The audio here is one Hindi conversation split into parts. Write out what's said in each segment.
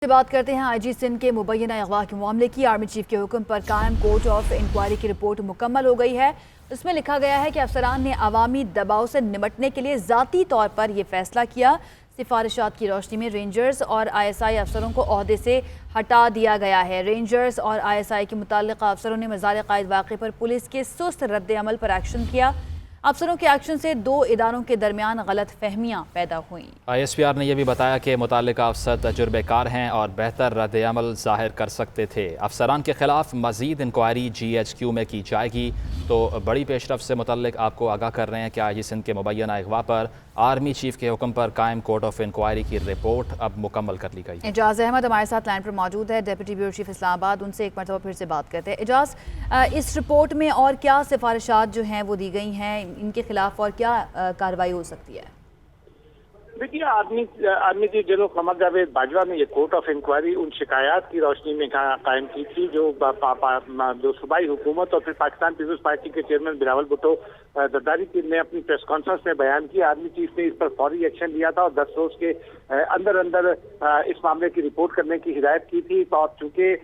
से बात करते हैं आईजी सिंध के मुबैना अगवा के मामले की। आर्मी चीफ के हुक्म पर कायम कोर्ट ऑफ इंक्वायरी की रिपोर्ट मुकम्मल हो गई है। उसमें लिखा गया है कि अफसरान ने अवामी दबाव से निपटने के लिए ज़ाती तौर पर यह फैसला किया। सिफारिशात की रोशनी में रेंजर्स और ISI अफसरों को ओहदे से हटा दिया गया है। रेंजर्स और ISI के मुताल्लिक़ अफसरों ने मज़ार क़ायद वाक़े पर पुलिस के सुस्त रद्द अमल पर एक्शन किया। अफसरों के एक्शन से दो इदारों के दरमियान गलत फहमियाँ पैदा हुई। ISPR ने यह भी बताया कि मुताल्लिका अफसर तजुर्बेकार हैं और बेहतर रद्द अमल ज़ाहिर कर सकते थे। अफसरान के खिलाफ मज़ीद इंक्वायरी GHQ में की जाएगी। तो बड़ी पेशरफ से मुतल्लिक आपको आगाह कर रहे हैं कि आईजी सिंध के मुबैना अगवा पर आर्मी चीफ के हुक्म पर कायम कोर्ट ऑफ इंक्वायरी की रिपोर्ट अब मुकम्मल कर ली गई। एजाज अहमद हमारे साथ लाइन पर मौजूद है, डिप्टी ब्यूरो चीफ इस्लामाबाद। उनसे एक मरतबा फिर से बात करते हैं। एजाज, इस रिपोर्ट में और क्या सिफारिशात जो हैं वो दी गई हैं, इनके खिलाफ और क्या कार्रवाई हो सकती है? देखिए, army chief general Qamar Javed Bajwa ने ये कोर्ट ऑफ इंक्वायरी उन शिकायत की रोशनी में कायम की थी जो सूबाई हुकूमत और फिर पाकिस्तान पीपल्स पार्टी के चेयरमैन बिलावल भुट्टो जरदारी ने अपनी प्रेस कॉन्फ्रेंस में बयान किया। आर्मी चीफ ने इस पर फौरी एक्शन लिया था और 10 रोज के अंदर इस मामले की रिपोर्ट करने की हिदायत की थी। तो चूंकि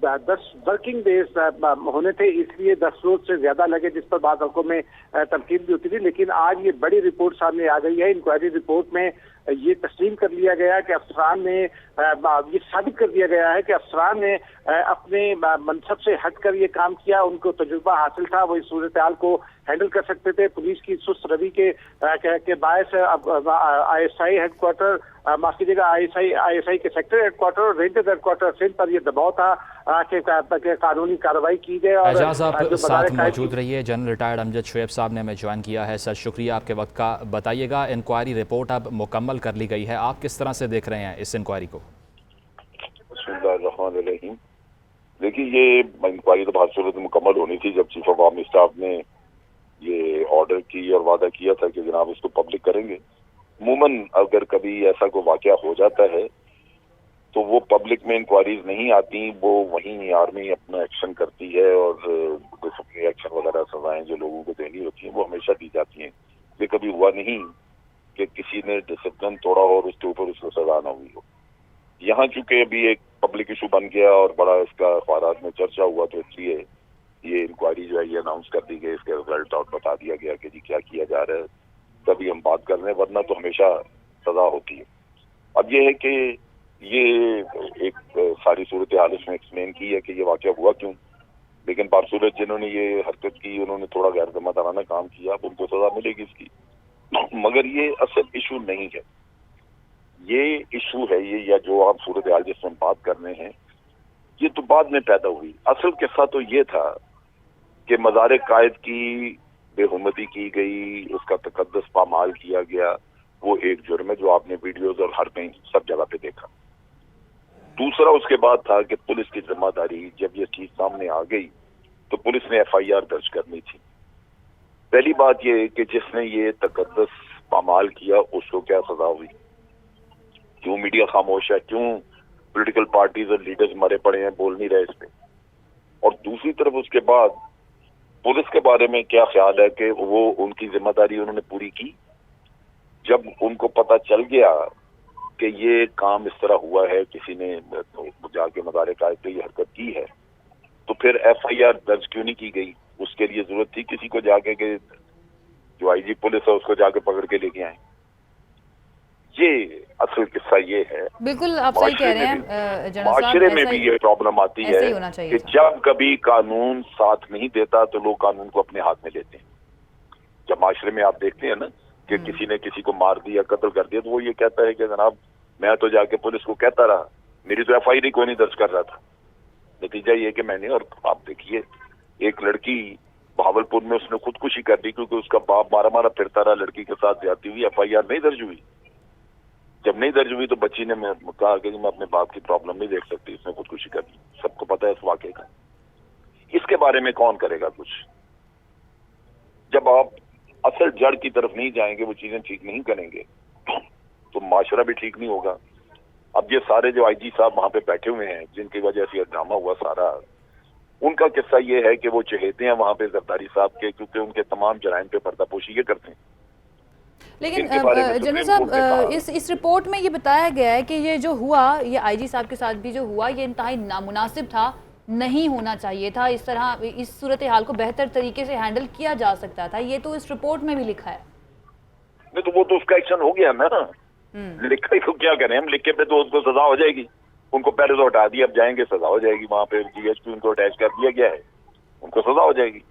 10 वर्किंग डेज होने थे, इसलिए 10 रोज से ज्यादा लगे, जिस पर बाद हल्कों में तनकीद भी होती थी। लेकिन आज ये बड़ी रिपोर्ट सामने आ गई है। इंक्वायरी रिपोर्ट में ये तस्लीम कर लिया गया कि अफसरान ने ये साबित कर दिया गया है कि अफसरान ने अपने मनसब से हटकर ये काम किया। उनको तजुर्बा हासिल था, वो इस सूरत हाल को हैंडल कर सकते थे। पुलिस की सुस्त रवि के बायस अब ISI हेडक्वार्टर, माफ कीजिएगा, ISI के सेक्टर हेडक्वार्टर और रेंजर्स हेडक्वार्टर सिंध पर यह दबाव था कि कानूनी कार्रवाई की जाए। और एजाज, आप साथ मौजूद रहिए। जनरल रिटायर्ड अमजद शुएब साहब ने हमें ज्वाइन किया है। सर, शुक्रिया आपके वक्त का। बताइएगा, इंक्वायरी रिपोर्ट अब मुकम्मल कर ली गई है, आप किस तरह से देख रहे हैं इस इंक्वायरी को? देखिए, ये इंक्वायरी तो बासूरत मुकम्मल होनी थी जब चीफ ऑफ आर्मी स्टाफ ने ये ऑर्डर की और वादा किया था कि जनाब इसको पब्लिक करेंगे। अमूमन अगर कभी ऐसा कोई वाकया हो जाता है तो वो पब्लिक में इंक्वायरीज नहीं आती, वो वहीं आर्मी अपना एक्शन करती है और डिसिप्लिनरी एक्शन वगैरह सजाएं जो लोगों को देनी होती हैं वो हमेशा दी जाती हैं। ये कभी हुआ नहीं कि किसी ने डिसिप्लिन तोड़ा हो और उसके ऊपर उसको सजा ना हुई हो। यहाँ चूंकि अभी एक पब्लिक इशू बन गया और बड़ा इसका अखबारात में चर्चा हुआ, तो इसलिए ये इंक्वायरी जो है ये अनाउंस कर दी गई, इसके रिजल्ट आउट बता दिया गया कि जी क्या किया जा रहा है, तभी हम बात कर रहे हैं, वरना तो हमेशा सजा होती है। अब ये है कि ये एक सारी सूरत हाल उसमें एक्सप्लेन की है कि ये वाकया हुआ क्यों, लेकिन बासूरत जिन्होंने ये हरकत की उन्होंने थोड़ा गैर जिम्मेदाराना काम किया, अब उनको सजा मिलेगी इसकी। मगर ये असल इशू नहीं है, ये इशू है ये या जो आप सूरत हाल जिसमें बात कर रहे हैं ये तो बाद में पैदा हुई। असल किस्सा तो ये था कि मज़ार कायद की बेहुरमती की गई, उसका तकद्दुस पामाल किया गया, वो एक जुर्म है जो आपने वीडियोज और हर कहीं सब जगह पे देखा। दूसरा उसके बाद था कि पुलिस की जिम्मेदारी, जब ये चीज सामने आ गई तो पुलिस ने FIR दर्ज करनी थी। पहली बात ये कि जिसने ये तकद्दुस पामाल किया उसको क्या सजा हुई, क्यों मीडिया खामोश है, क्यों पॉलिटिकल पार्टीज और लीडर्स मरे पड़े हैं, बोल नहीं रहे इस पे। और दूसरी तरफ उसके बाद पुलिस के बारे में क्या ख्याल है कि वो उनकी जिम्मेदारी उन्होंने पूरी की। जब उनको पता चल गया कि ये काम इस तरह हुआ है, किसी ने जाके मज़ार कायद पे ये हरकत की है, तो फिर FIR दर्ज क्यों नहीं की गई? उसके लिए जरूरत थी किसी को जाके के जो IG पुलिस है उसको जाके पकड़ के लेके आए। ये असल किस्सा ये है। बिल्कुल आप सही कह रहे हैं। माशरे में भी ये प्रॉब्लम आती है कि जब कभी कानून साथ नहीं देता तो लोग कानून को अपने हाथ में लेते हैं। जब माशरे में आप देखते हैं ना कि किसी ने किसी को मार दिया, कत्ल कर दिया, तो वो ये कहता है कि जनाब मैं तो जाके पुलिस को कहता रहा, मेरी तो FIR कोई नहीं दर्ज कर रहा था। नतीजा ये कि मैंने, और आप देखिए एक लड़की भावलपुर में उसने खुदकुशी कर दी क्योंकि उसका बाप मारा मारा फिरता रहा, लड़की के साथ जाती हुई, FIR नहीं दर्ज हुई। जब नहीं दर्ज हुई तो बच्ची ने कहा कि मैं अपने बाप की प्रॉब्लम नहीं देख सकती, इसने खुदकुशी कर दी। सबको पता है इस वाकये का। इसके बारे में कौन करेगा कुछ? जब आप असल जड़ की तरफ नहीं जाएंगे, वो चीजें ठीक नहीं करेंगे, तो माशरा भी ठीक नहीं होगा। अब ये सारे जो IG साहब वहां पे बैठे हुए हैं जिनकी वजह से ड्रामा हुआ सारा, उनका किस्सा ये है कि वो चहेते हैं वहां पे जरदारी साहब के, क्योंकि उनके तमाम जराइम पे पर्दापोशी ये करते हैं। लेकिन इनके बारे में जनरल सुप्रीम कोर्ट ने साहब कहा। इस रिपोर्ट में ये बताया गया है कि ये जो हुआ, ये आईजी साहब के साथ भी जो हुआ, ये इंतहाई नामुनासिब था, नहीं होना चाहिए था। इस तरह इस सूरत हाल को बेहतर तरीके से हैंडल किया जा सकता था, ये तो इस रिपोर्ट में भी लिखा है। नहीं तो वो तो उसका एक्शन हो गया ना, लिखा ही तो क्या करें हम, लिखे पे तो उसको सजा हो जाएगी। उनको पहले तो हटा दिया, अब जाएंगे सजा हो जाएगी, वहां पे जीएचक्यू उनको अटैच कर दिया गया है, उनको सजा हो जाएगी।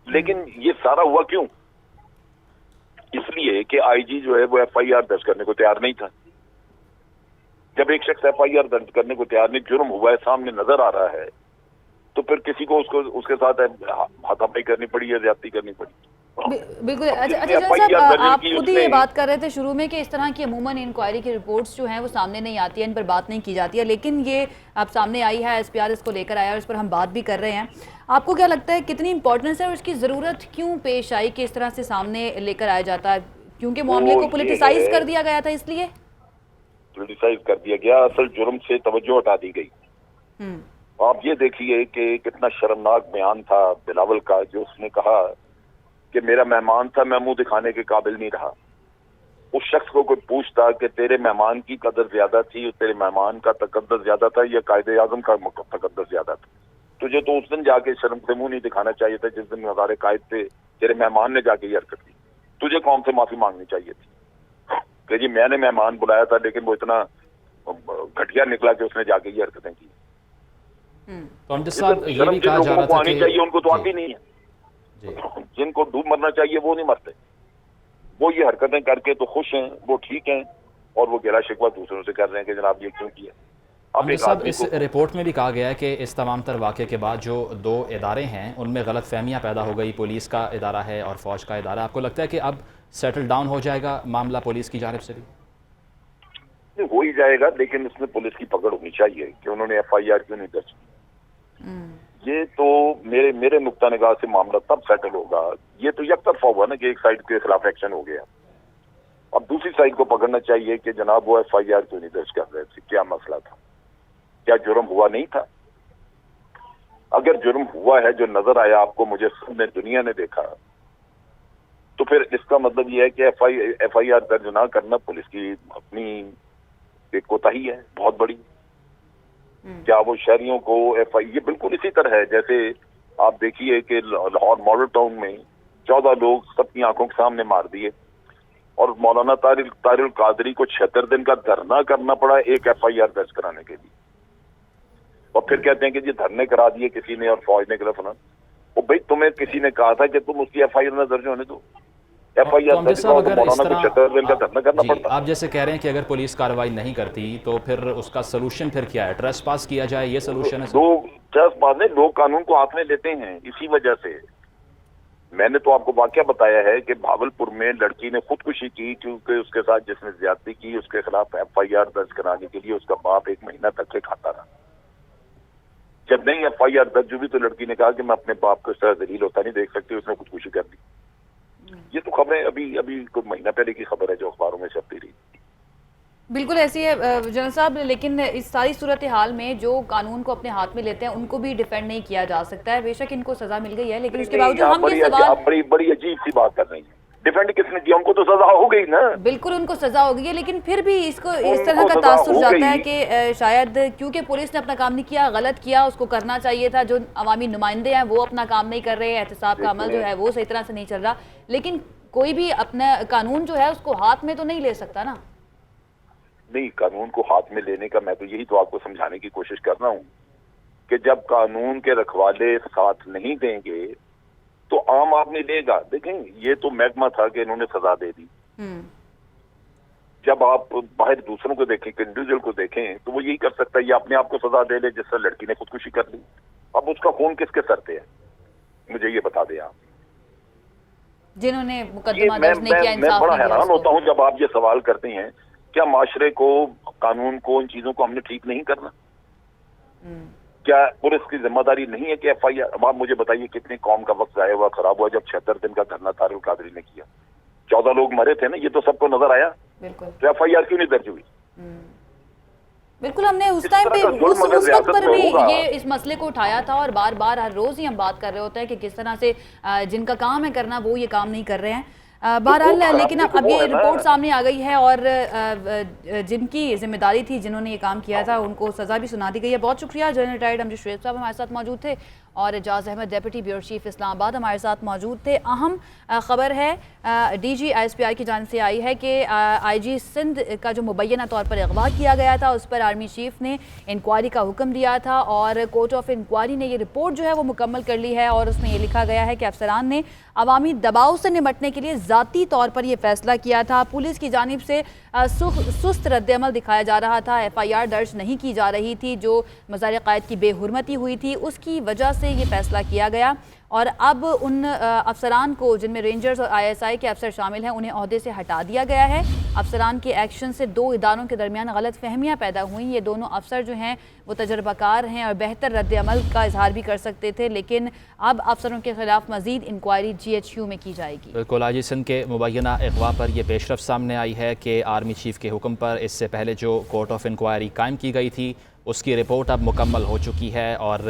लेकिन ये सारा हुआ क्यों? इसलिए कि आईजी जो है वो एफआईआर दर्ज करने को तैयार नहीं था। जब एक शख्स एफआईआर दर्ज करने को तैयार नहीं, जुर्म हुआ है, सामने नजर आ रहा है, तो फिर किसी को उसके साथ हाथापाई करनी पड़ी या ज्यादती करनी पड़ी। बिल्कुल। अच्छा जनरल साहब, आप खुद ही ये बात कर रहे थे शुरू में कि इस तरह की अमूमन इंक्वायरी की रिपोर्ट्स जो हैं वो सामने नहीं आती है, इन पर बात नहीं की जाती है, लेकिन ये अब सामने आई है, एसपीआर इसको लेकर आया और इस पर हम बात भी कर रहे हैं। आपको क्या लगता है कितनी इंपॉर्टेंस है और इसकी ज़रूरत क्यों पेश आई कि इस तरह से सामने लेकर आया जाता है? क्योंकि मामले को पॉलिटिसाइज कर दिया गया था, इसलिए पॉलिटिसाइज कर दिया गया, असल जुर्म से तवज्जो हटा दी गई। आप ये देखिए कि कितना शर्मनाक बयान था बिलावल का, जो उसने कहा कि मेरा मेहमान था, मैं मुंह दिखाने के काबिल नहीं रहा। उस शख्स को कोई पूछता कि तेरे मेहमान की कदर ज्यादा थी, तेरे मेहमान का तकद्दुस ज्यादा था या कायदे आजम का तकद्दुस ज्यादा था? तुझे तो उस दिन जाके शर्म से मुंह नहीं दिखाना चाहिए था जिस दिन हमारे कायद थे, तेरे मेहमान ने जाके ये हरकत की। तुझे कौन से माफी मांगनी चाहिए थी कि जी मैंने मेहमान बुलाया था, लेकिन वो इतना घटिया निकला कि उसने जाके ये हरकतें की। तो अमजद साहब, ये भी कहा जा रहा था कि चाहिए, उनको तो आती नहीं है। जिनको डूब मरना चाहिए वो नहीं मरते, वो ये हरकतें करके तो खुश हैं, वो ठीक हैं, और वो गिला शिकवा दूसरों से कर रहे हैं कि जनाब ये क्यों किया। अमजद साहब, इस रिपोर्ट में भी कहा गया है कि इस तमाम तर वाक़े के बाद जो दो इदारे हैं उनमें गलतफहमियां पैदा हो गई, पुलिस का इदारा है और फौज का इदारा। आपको लगता है कि अब सेटल डाउन हो जाएगा मामला पुलिस की जानिब से भी? हो ही जाएगा, लेकिन इसमें पुलिस की पकड़ होनी चाहिए कि उन्होंने एफआईआर क्यों नहीं दर्ज की। ये तो मेरे नुक्ता निगाह से मामला तब सेटल होगा। ये तो यकतरफा हुआ ना कि एक साइड के खिलाफ एक्शन हो गया, अब दूसरी साइड को पकड़ना चाहिए कि जनाब वो एफआईआर क्यों नहीं दर्ज कर रहे थे, क्या मसला था, क्या जुर्म हुआ नहीं था? अगर जुर्म हुआ है जो नजर आया आपको, मुझे सबने दुनिया ने देखा, तो फिर इसका मतलब यह है कि एफआईआर दर्ज ना करना पुलिस की अपनी एक कोताही है बहुत बड़ी। क्या वो शहरियों को ये बिल्कुल इसी तरह है जैसे आप देखिए कि लाहौर मॉडल टाउन में 14 लोग सबकी आंखों के सामने मार दिए और मौलाना तारिल कादरी को 76 दिन का धरना करना पड़ा एक एफआईआर दर्ज कराने के लिए। और फिर कहते हैं कि जी धरने करा दिए किसी ने और फौज ने गिरफ्तार। वो भाई तुम्हें किसी ने कहा था कि तुम उसकी एफआईआर न दर्ज होने दो? एफआईआर दर्ज कराओ तो मौलाना को 76 दिन का धरना करना पड़ता। आप जैसे कह रहे हैं कि अगर पुलिस कार्रवाई नहीं करती तो फिर उसका सोल्यूशन फिर क्या है? ट्रस्ट पास किया जाए, ये सोल्यूशन है? लोग ट्रस्ट पास नहीं, लोग कानून को हाथ में लेते हैं। इसी वजह से मैंने तो आपको वाकया बताया है कि भावलपुर में लड़की ने खुदकुशी की क्योंकि उसके साथ जिसने ज्यादती की उसके खिलाफ एफआईआर दर्ज कराने के लिए उसका बाप 1 महीना तक के खाता रहा। जब नहीं एफआईआर दर्ज हुई तो लड़की ने कहा कि मैं अपने बाप को इस तरह दलील होता नहीं देख सकती, उसने खुदकुशी कर दी। ये तो खबरें अभी कुछ महीना पहले की खबर है जो अखबारों में छपती रही। बिल्कुल ऐसी है जनरल साहब, लेकिन इस सारी सूरत हाल में जो कानून को अपने हाथ में लेते हैं उनको भी डिफेंड नहीं किया जा सकता है। बेशक इनको सजा मिल गई है, लेकिन उसके बावजूद हम ये सवाल बड़ी अजीब सी बात कर रही है। डिफेंड किसने किया? उनको तो सजा हो गई ना। बिल्कुल उनको सजा हो गई है, लेकिन फिर भी इसको इस तरह का तासुर जाता है कि शायद क्योंकि पुलिस ने अपना काम नहीं किया, गलत किया, उसको करना चाहिए था। जो अवामी नुमाइंदे हैं वो अपना काम नहीं कर रहे, एहतसाब का अमल जो है वो सही तरह से नहीं चल रहा, लेकिन कोई भी अपना कानून जो है उसको हाथ में तो नहीं ले सकता ना। नहीं, कानून को हाथ में लेने का मैं तो यही तो आपको समझाने की कोशिश कर रहा हूँ कि जब कानून के रखवाले साथ नहीं देंगे तो आम आदमी लेगा। देखें, ये तो महकमा था कि इन्होंने सजा दे दी। जब आप बाहर दूसरों को देखें, इंडिविजुअल को देखें, तो वो यही कर सकता है, ये अपने आप को सजा दे ले जिससे लड़की ने खुदकुशी कर ली। अब उसका खून किसके सर पे है, मुझे ये बता दें आप, जिन्होंने मुकदमा दर्ज नहीं किया। मैं बड़ा हैरान होता हूँ जब आप ये सवाल करते हैं, क्या माशरे को, कानून को, इन चीजों को हमने ठीक नहीं करना? क्या पुलिस की जिम्मेदारी नहीं है कि एफआईआर? अब आप मुझे बताइए कितनी कौम का वक्त जाया हुआ, खराब हुआ जब 76 दिन का धरना तारिल कादरी ने किया, 14 लोग मरे थे ना, ये तो सबको नजर आया। बिल्कुल। तो एफआईआर क्यों नहीं दर्ज हुई? बिल्कुल, हमने उस टाइम पे उस वक्त पर भी ये इस मसले को उठाया था और बार बार हर रोज ही हम बात कर रहे होते हैं कि किस तरह से जिनका काम है करना वो ये काम नहीं कर रहे हैं। बहरहाल लेकिन तो अब वो ये है ना। रिपोर्ट सामने आ गई है और जिनकी जिम्मेदारी थी, जिन्होंने ये काम किया था, उनको सज़ा भी सुना दी गई है। बहुत शुक्रिया। जनरल रिटायर्ड अमजद शुएब साहब हमारे साथ मौजूद थे और Ejaz Ahmed deputy bureau chief Islamabad हमारे साथ मौजूद थे। अहम खबर है DG ISPR की जानिब से आई है कि IG सिंध का जो मुबैना तौर पर अगवा किया गया था, उस पर आर्मी चीफ ने इंक्वायरी का हुक्म दिया था और कोर्ट ऑफ इंक्वायरी ने ये रिपोर्ट जो है वो मुकम्मल कर ली है और उसमें ये लिखा गया है कि अफसरान ने अवामी दबाव से निमटने के लिए ज़ाती तौर पर यह फैसला किया था। पुलिस की जानिब से सुस्त रद्दअमल दिखाया जा रहा था, FIR दर्ज नहीं की जा रही थी, जो मज़ार क़ायद की बेहुरमती हुई थी उसकी वजह से ये फैसला किया गया और अब उन अफसरान को, जिनमें रेंजर्स और ISI के अफसर शामिल हैं, उन्हें ओहदे से हटा दिया गया है। अफसरान के एक्शन से दो इदारों के दरमियान गलत फहमियाँ पैदा हुई। ये दोनों अफसर जो हैं वो तजर्बाकार हैं और बेहतर रद्दअमल का इजहार भी कर सकते थे, लेकिन अब अफसरों के खिलाफ मजीद इंक्वायरी GHQ में की जाएगी। बिल्कुल, IG सिंध के मुबैना अगवा पर यह पेशरफ सामने आई है कि आर्मी चीफ के हुक्म पर इससे पहले जो कोर्ट ऑफ इंक्वायरी कायम की गई थी उसकी रिपोर्ट अब मुकम्मल हो चुकी है और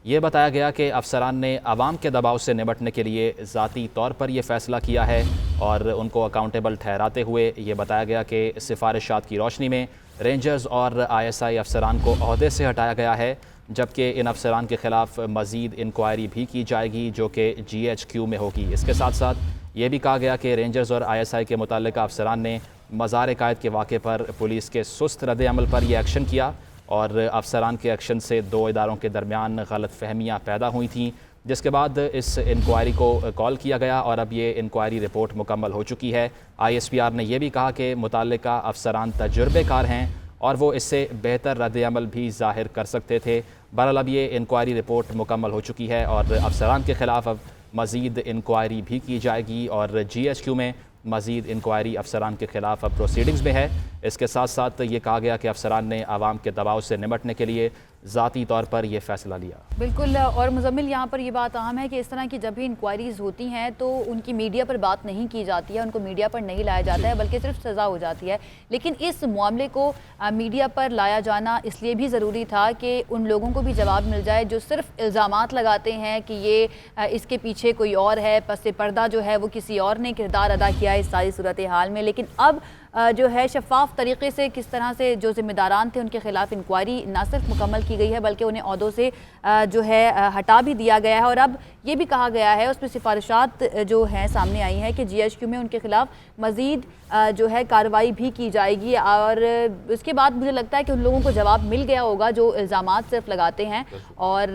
ये बताया गया कि अफसरान ने आवाम के दबाव से निपटने के लिए ज़ाती तौर पर यह फ़ैसला किया है और उनको अकाउंटेबल ठहराते हुए ये बताया गया कि सिफारिशात की रोशनी में रेंजर्स और ISI अफसरान को ओहदे से हटाया गया है, जबकि इन अफसरान के ख़िलाफ़ मज़ीद इंक्वायरी भी की जाएगी जो कि GHQ में होगी। इसके साथ साथ ये भी कहा गया कि रेंजर्स और ISI के मुताल्लिक़ अफसरान ने मज़ार क़ायद के वाक़े पर पुलिस के सुस्त रद्द-ए-अमल पर यह एक्शन किया और अफसरान के एक्शन से दो इदारों के दरमियान गलत फहमियाँ पैदा हुई थीं, जिसके बाद इस इंक्वायरी को कॉल किया गया और अब ये इंक्वायरी रिपोर्ट मुकम्मल हो चुकी है। ISPR ने यह भी कहा कि मुताल्लिका अफसरान तजुर्बेकार हैं और वो इससे बेहतर रद्द-ए-अमल भी ज़ाहिर कर सकते थे। बहरहाल अब ये इंक्वायरी रिपोर्ट मुकम्मल हो चुकी है और अफसरान के ख़िलाफ़ अब मज़ीद इंक्वायरी भी की जाएगी और GHQ में मज़ीद इंक्वायरी अफसरान के ख़िलाफ़ अब प्रोसीडिंग्स में है। इसके साथ साथ ये कहा गया कि अफसरान ने आवाम के दबाव से निपटने के लिए ज़ाती तौर पर यह फ़ैसला लिया। बिल्कुल, और मुज़म्मिल यहाँ पर ये बात अहम है कि इस तरह की जब भी इंक्वायरीज़ होती हैं तो उनकी मीडिया पर बात नहीं की जाती है, उनको मीडिया पर नहीं लाया जाता है, बल्कि सिर्फ सज़ा हो जाती है। लेकिन इस मामले को मीडिया पर लाया जाना इसलिए भी ज़रूरी था कि उन लोगों को भी जवाब मिल जाए जो सिर्फ इल्ज़ामात लगाते हैं कि ये इसके पीछे कोई और है, पस पर्दा जो है वो किसी और ने किरदार अदा किया है इस सारी सूरत हाल में। लेकिन अब जो है शफाफ तरीके से किस तरह से जो ज़िम्मेदारान थे उनके खिलाफ इंक्वायरी ना सिर्फ मुकम्मल की गई है बल्कि उन्हें ओहदों से जो है हटा भी दिया गया है और अब ये भी कहा गया है, उसमें सिफारिशात जो हैं सामने आई हैं कि GHQ में उनके खिलाफ मज़ीद जो है कार्रवाई भी की जाएगी और उसके बाद मुझे लगता है कि उन लोगों को जवाब मिल गया होगा जो इल्ज़ामात सिर्फ लगाते हैं और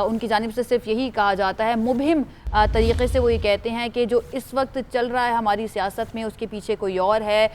उनकी जानिब से सिर्फ यही कहा जाता है, मुबहिम तरीक़े से वो ये कहते हैं कि जो इस वक्त चल रहा है हमारी सियासत में उसके पीछे कोई और है,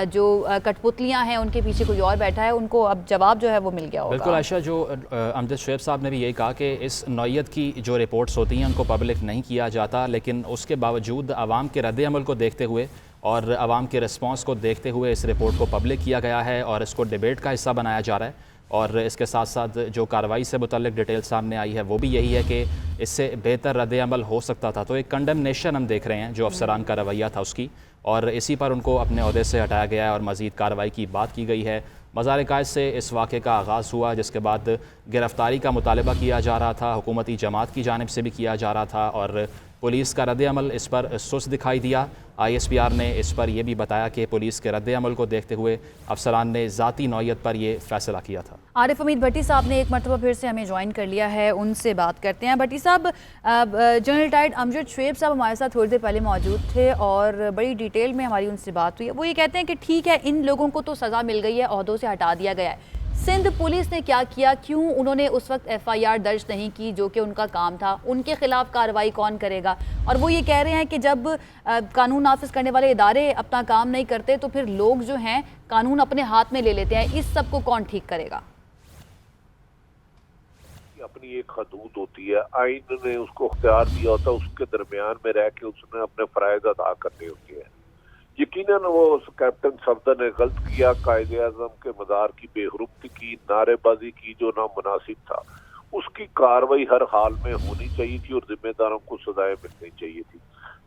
जो कठपुतलियाँ हैं उनके पीछे कोई और बैठा है। उनको अब जवाब जो है वो मिल गया होगा। बिल्कुल आयशा, जो अमजद शुएब साहब ने भी यही कहा कि इस नौइयत की जो रिपोर्ट्स होती हैं उनको पब्लिक नहीं किया जाता, लेकिन उसके बावजूद आवाम के रद्द-ए-अमल को देखते हुए और आवाम के रिस्पॉन्स को देखते हुए इस रिपोर्ट को पब्लिक किया गया है और इसको डिबेट का हिस्सा बनाया जा रहा है। और इसके साथ साथ जो कार्रवाई से मुतल्लिक डिटेल सामने आई है वो भी यही है कि इससे बेहतर रद्द-ए-अमल हो सकता था। तो एक कंडेमनेशन हम देख रहे हैं जो अफसरान का रवैया था उसकी, और इसी पर उनको अपने ओहदे से हटाया गया है और मज़ीद कार्रवाई की बात की गई है। मज़ार क़ायद से इस वाक़े का आगाज़ हुआ जिसके बाद गिरफ़्तारी का मुतालबा किया जा रहा था, हुकूमती जमात की जानिब से भी किया जा रहा था और पुलिस का रद्द-ए-अमल इस पर सुस्त दिखाई दिया। ISPR ने इस पर यह भी बताया कि पुलिस के रद्द-ए-अमल को देखते हुए अफसरान ने ज़ाती नौइयत पर यह फ़ैसला किया था। आरिफ उम्मीद भट्टी साहब ने एक मरतबा फिर से हमें ज्वाइन कर लिया है, उनसे बात करते हैं। भट्टी साहब, जनरल रिटायर्ड अमजद शुएब साहब हमारे साथ थोड़ी देर पहले मौजूद थे और बड़ी डिटेल में हमारी उनसे बात हुई है। वो ये कहते हैं कि ठीक है, इन लोगों को तो सज़ा मिल गई है, ओहदों से हटा दिया गया है, सिंध पुलिस ने क्या किया, क्यों उन्होंने उस वक्त FIR दर्ज नहीं की जो कि उनका काम था, उनके खिलाफ कार्रवाई कौन करेगा? और वो ये कह रहे हैं कि जब कानून नाफिज करने वाले इदारे अपना काम नहीं करते तो फिर लोग जो हैं कानून अपने हाथ में ले लेते हैं, इस सब को कौन ठीक करेगा? अपनी एक हदूद होती है, आइन ने उसको इख्तियार दिया होता है, उसके दरमियान में रह के उसने अपने फ़राइज़ अदा करने होते हैं। यकीनन वो कैप्टन सफदर ने गलत किया, कायदे आज़म के मदार की बेहुरमती की, नारेबाजी की जो नामुनासिब था, उसकी कार्रवाई हर हाल में होनी चाहिए थी और जिम्मेदारों को सजाएं मिलनी चाहिए थी।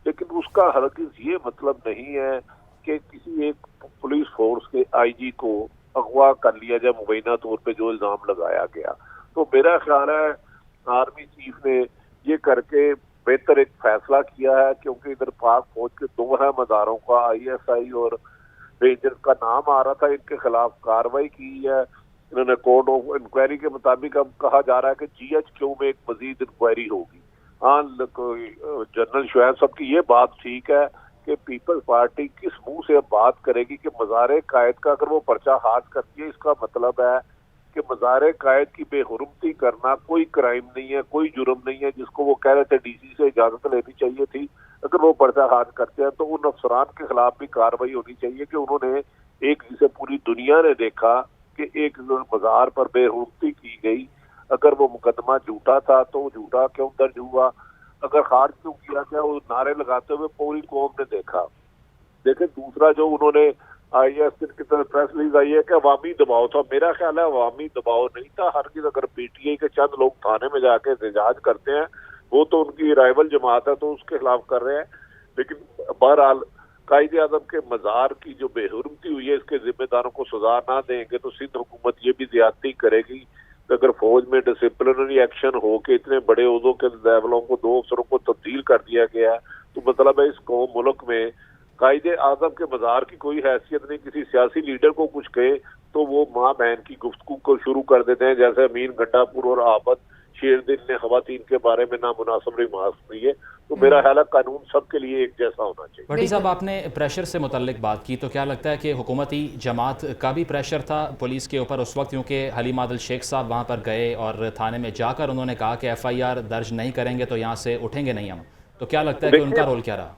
लेकिन उसका हरगिज़ ये मतलब नहीं है कि किसी एक पुलिस फोर्स के IG को अगवा कर लिया जाए मुबैना तौर पर जो इल्ज़ाम लगाया गया। तो मेरा ख्याल है आर्मी चीफ ने ये करके बेहतर एक फैसला किया है, क्योंकि इधर पाक फौज के 2 है मज़ारों का, ISI और रेंजर्स का नाम आ रहा था, इनके खिलाफ कार्रवाई की है इन्होंने। कोर्ट ऑफ इंक्वायरी के मुताबिक अब कहा जा रहा है कि GHQ में एक मजीद इंक्वायरी होगी। हाँ, जनरल शुएब साहब की ये बात ठीक है कि पीपल्स पार्टी किस मुंह से अब बात करेगी कि मज़ार कायद का अगर वो पर्चा हाथ करती है, इसका मतलब है कि मज़ार कायद की बेहुरमती करना कोई क्राइम नहीं है, कोई जुर्म नहीं है, जिसको वो कह रहे थे DC से इजाजत लेनी चाहिए थी। अगर वो पर्चा हाथ करते हैं तो उन अफसरान के खिलाफ भी कार्रवाई होनी चाहिए कि उन्होंने एक, जिसे पूरी दुनिया ने देखा कि एक मज़ार पर बेहुरमती की गई, अगर वो मुकदमा झूठा था तो झूठा क्यों दर्ज हुआ, अगर खारिज क्यों किया गया, वो नारे लगाते हुए पूरी कौम ने देखा। देखें, दूसरा जो उन्होंने IS की तरफ प्रेस रिलीज आई है कि अवामी दबाव था, मेरा ख्याल है अवामी दबाव नहीं था। हर चीज अगर PTI के चंद लोग थाने में जाके एहतजाज करते हैं, वो तो उनकी राइवल जमात है तो उसके खिलाफ कर रहे हैं, लेकिन बहरहाल कायदे आजम के मज़ार की जो बेहुरमती हुई है, इसके जिम्मेदारों को सजा ना देंगे तो सिंध हुकूमत ये भी ज्यादती करेगी। अगर फौज में डिसिप्लिनरी एक्शन हो के इतने बड़े उहदों के लेवलों को 2 अफसरों को तब्दील कर दिया गया है, तो मतलब है इस कौम मुल्क में कायदे आजम के मज़ार की कोई हैसियत नहीं। किसी सियासी लीडर को कुछ कहे तो वो माँ बहन की गुफ्तगू को शुरू कर देते हैं, जैसे अमीन गंडापुर और आबद शेरदिल ने खवातीन के बारे में नामुनासिब रिमार्क दी है। तो मेरा ख्याल है कानून सबके लिए एक जैसा होना चाहिए। भट्टी साहब, आपने प्रेशर से मुतल्लिक बात की, तो क्या लगता है कि हुकूमती जमात का भी प्रेशर था पुलिस के ऊपर उस वक्त, क्योंकि हलीम आदिल शेख साहब वहाँ पर गए और थाने में जाकर उन्होंने कहा कि FIR दर्ज नहीं करेंगे तो यहाँ से उठेंगे नहीं हम, तो क्या लगता है कि उनका रोल क्या रहा?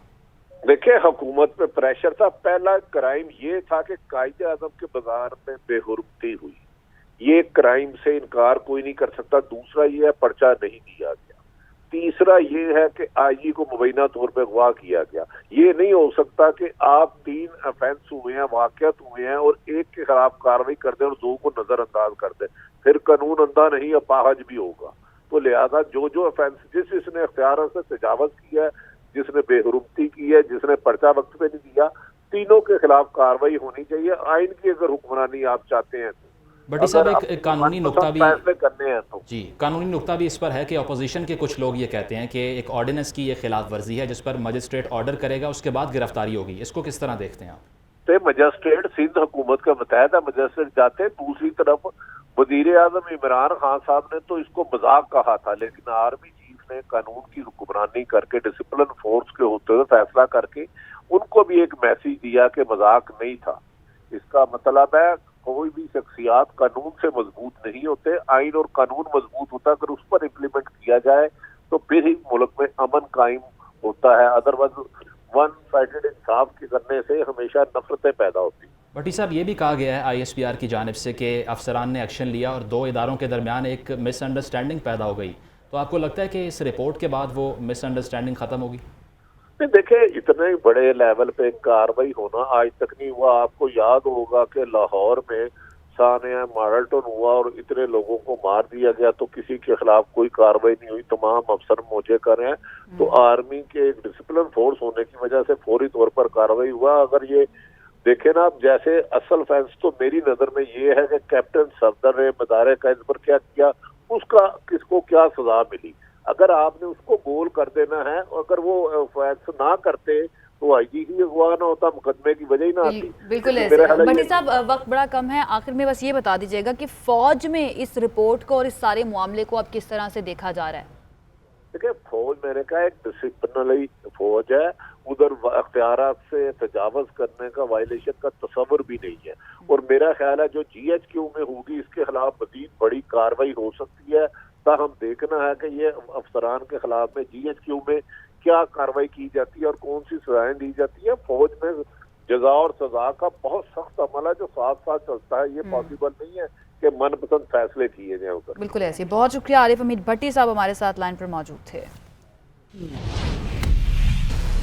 देखिए, हुकूमत पे प्रेशर था। पहला क्राइम ये था कि कायदे आजम के बाजार में बेहुरमती हुई, ये क्राइम से इनकार कोई नहीं कर सकता। दूसरा ये है पर्चा नहीं दिया गया। तीसरा ये है कि IG को मुबैना तौर पे अगवा किया गया। ये नहीं हो सकता कि आप 3 ऑफेंस हुए हैं, वाक़यात हुए हैं और एक के खिलाफ कार्रवाई कर दें और 2 को नजरअंदाज कर दें, फिर कानून अंधा नहीं अपाहज भी होगा। तो लिहाजा जो ऑफेंस जिसने अख्तियार से तजावज किया है, जिसने बेहुरमती की है, जिसने पर्चा वक्त पे नहीं दिया, तीनों के खिलाफ कार्रवाई होनी चाहिए। आइन की अगर हुक्मरानी आप चाहते हैं तो। भट्टी साहब, एक कानूनी नुक्ता भी फैसले करने हैं तो जी, कानूनी नुक्ता भी इस पर है कि अपोजिशन के कुछ लोग ये कहते हैं कि एक ऑर्डिनेंस की ये खिलाफ वर्जी है जिस पर मजिस्ट्रेट ऑर्डर करेगा, उसके बाद गिरफ्तारी होगी। इसको किस तरह देखते हैं आप? तो मजिस्ट्रेट सिंध हुकूमत का मुतहदा मजिस्ट्रेट जाते। दूसरी तरफ वजीर आजम इमरान खान साहब ने तो इसको मजाक कहा था, लेकिन आर्मी चीफ ने कानून की हुक्मरानी करके डिसिप्लिन फोर्स के होते हुए फैसला करके उनको भी एक मैसेज दिया कि मजाक नहीं था। इसका मतलब है कोई भी शख्सियात कानून से मजबूत नहीं होते, आइन और कानून मजबूत होता है। अगर उस पर इम्प्लीमेंट किया जाए तो फिर ही मुल्क में अमन कायम होता है। अदरवाइज वन साइडेड इंसाफ के करने से हमेशा नफरतें पैदा होती हैं। भट्टी साहब, ये भी कहा गया है ISPR की जानिब से कि अफसरान ने एक्शन लिया और 2 इदारों के दरमियान एक मिसअंडरस्टैंडिंग पैदा हो गई, तो आपको लगता है कि इस रिपोर्ट के बाद वो मिसअंडरस्टैंडिंग ख़त्म होगी? देखिए, इतने बड़े लेवल पे कार्रवाई होना आज तक नहीं हुआ। आपको याद होगा कि लाहौर में सानिया मॉडलटन हुआ और इतने लोगों को मार दिया गया, तो किसी के खिलाफ कोई कार्रवाई नहीं हुई, तमाम अफसर मौजे कर रहे हैं। तो आर्मी के एक डिसिप्लिन फोर्स होने की वजह से फौरी तौर पर कार्रवाई हुआ। अगर ये देखे ना, जैसे असल फैंस तो मेरी नजर में ये है कि कैप्टन सफदर ने मदारे कैद पर क्या किया, उसका किसको क्या सजा मिली। अगर आपने उसको गोल कर देना है, अगर वो फैंस ना करते तो IG ही अगवा ना होता, मुकदमे की वजह ही ना आती। बिल्कुल ऐसे। भट्टी साहब, वक्त बड़ा कम है, आखिर में बस ये बता दीजिएगा कि फौज में इस रिपोर्ट को और इस सारे मामले को अब किस तरह से देखा जा रहा है? देखिए, फौज मैंने कहा एक डिसिप्लिनरी फौज है, उधर अख्तियारात से तजावज करने का, वायलेशन का तस्वर भी नहीं है। और मेरा ख्याल है जो GHQ में होगी इसके खिलाफ मजीद बड़ी कार्रवाई हो सकती है। ताहम देखना है कि ये अफसरान के खिलाफ में GHQ में क्या कार्रवाई की जाती है और कौन सी सजाएं दी जाती है। फौज में जजा और सजा का बहुत सख्त अमल है जो साथ साथ चलता है। ये पॉसिबल नहीं है कि मनपसंद फैसले किए जाए उधर। बिल्कुल ऐसे। बहुत शुक्रिया। आरिफ हमीद भट्टी साहब हमारे साथ लाइन पर मौजूद थे।